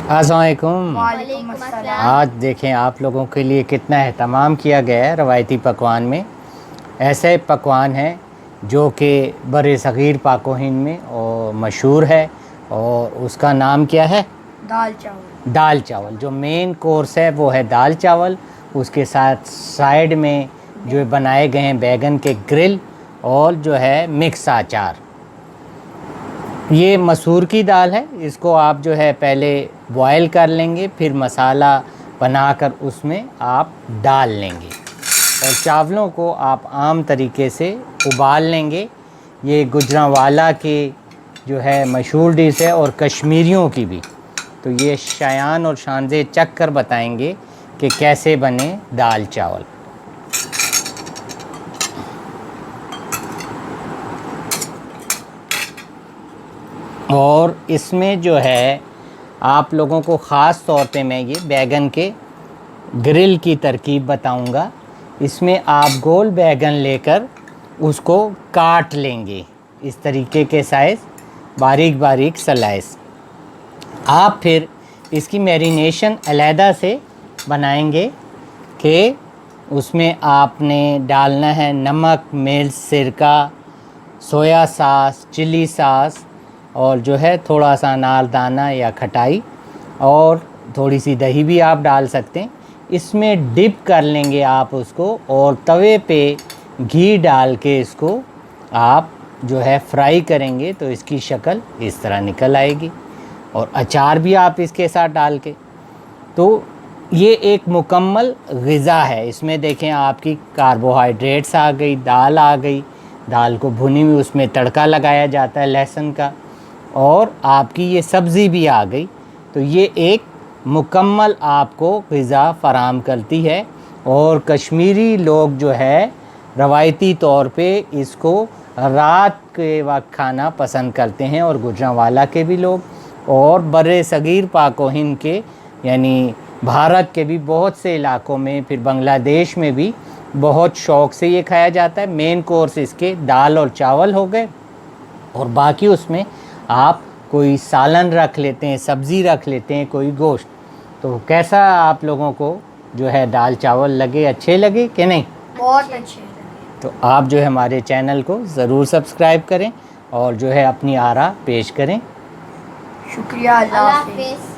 अस्सलामुअलैकुम। वालेकुम अस्सलाम। आज देखें आप लोगों के लिए कितना एहतमाम किया गया है रवायती पकवान में। ऐसे पकवान हैं जो कि बरे सग़ीर पाक व हिंद में और मशहूर है, और उसका नाम क्या है? दाल चावल। दाल चावल। जो मेन कोर्स है वो है दाल चावल। उसके साथ साइड में जो बनाए गए हैं बैगन के ग्रिल और जो है मिक्स अचार। ये मसूर की दाल है। इसको आप जो है पहले बॉयल कर लेंगे, फिर मसाला बनाकर उसमें आप डाल लेंगे और चावलों को आप आम तरीके से उबाल लेंगे। ये गुजरांवाला के जो है मशहूर डिश है और कश्मीरियों की भी। तो ये शायान और शानज़े चख कर बताएंगे कि कैसे बने दाल चावल। और इसमें जो है आप लोगों को ख़ास तौर पे मैं ये बैगन के ग्रिल की तरकीब बताऊंगा। इसमें आप गोल बैगन लेकर उसको काट लेंगे इस तरीके के साइज़, बारीक बारीक स्लाइस। आप फिर इसकी मैरिनेशन अलहदा से बनाएंगे कि उसमें आपने डालना है नमक, मिर्च, सिरका, सोया सॉस, चिली सॉस और जो है थोड़ा सा अनारदाना या खटाई, और थोड़ी सी दही भी आप डाल सकते हैं। इसमें डिप कर लेंगे आप उसको, और तवे पे घी डाल के इसको आप जो है फ्राई करेंगे तो इसकी शक्ल इस तरह निकल आएगी। और अचार भी आप इसके साथ डाल के, तो ये एक मुकम्मल ग़िज़ा है। इसमें देखें आपकी कार्बोहाइड्रेट्स आ गई, दाल आ गई, दाल को भुनी हुई उसमें तड़का लगाया जाता है लहसुन का, और आपकी ये सब्ज़ी भी आ गई। तो ये एक मुकम्मल आपको ग़िज़ा फ़राहम करती है। और कश्मीरी लोग जो है रवायती तौर पे इसको रात के वक्त खाना पसंद करते हैं, और गुजरांवाला के भी लोग और बर्रे सग़ीर पाक व हिंद के यानी भारत के भी बहुत से इलाकों में, फिर बांग्लादेश में भी बहुत शौक़ से ये खाया जाता है। मेन कोर्स इसके दाल और चावल हो गए, और बाकी उसमें आप कोई सालन रख लेते हैं, सब्ज़ी रख लेते हैं, कोई गोश्त। तो कैसा आप लोगों को जो है दाल चावल लगे? अच्छे लगे कि नहीं? बहुत अच्छे लगे। तो आप जो है हमारे चैनल को ज़रूर सब्सक्राइब करें और जो है अपनी आरा पेश करें। शुक्रिया। अल्लाह हाफ़िज़।